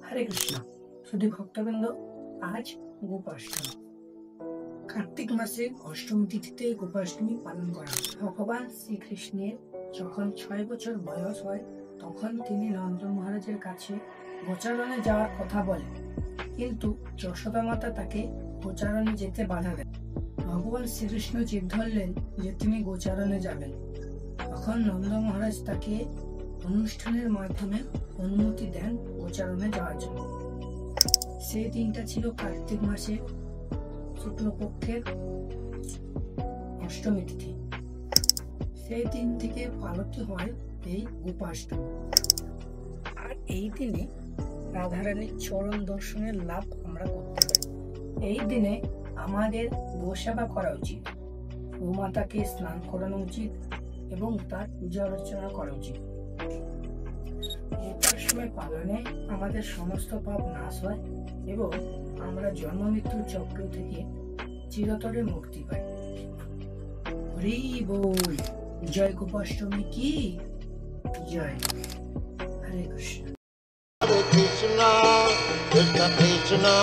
হরে কৃষ্ণ শুধু ভক্তবৃন্দ, আজ গোপাষ্টমী। কার্তিক মাসের অষ্টমী তিথিতে গোপাষ্টমী পালন করা হয়। ভগবান শ্রীকৃষ্ণের যখন 6 বছর বয়স হয় তখন তিনি নন্দ মহারাজের কাছে গোচারণে যাওয়ার কথা বলেন, কিন্তু যশোদা মাতা তাকে গোচারণে যেতে বাধা দেন। ভগবান শ্রীকৃষ্ণ জিদ ধরলেন যে তিনি গোচারণে যাবেন। তখন নন্দ মহারাজ তাকে অনুষ্ঠানের মাধ্যমে অনুমতি দেন গোচারণে যাওয়ার জন্য। সেই দিনটা ছিল কার্তিক মাসের শুক্লপক্ষের অষ্টমী তিথি। সেই দিন থেকে পালিত হয় এই গোপাষ্টমী। আর এই দিনে রাধারানীর চরণ দর্শনের লাভ আমরা করতে পারি। এই দিনে আমাদের গোসেবা করা উচিত, গোমাতাকে স্নান করানো উচিত এবং তার পূজা অর্চনা করা উচিত। গোপাষ্টমী পালনে আমাদের সমস্ত পাপ নাশ হয় এবং আমরা জন্ম মৃত্যুর চক্র থেকে চিরতরে মুক্তি পাই। হরি বল। জয় গোপাষ্টমী কি জয়। হরে কৃষ্ণ। Krishna, Krishna Krishna.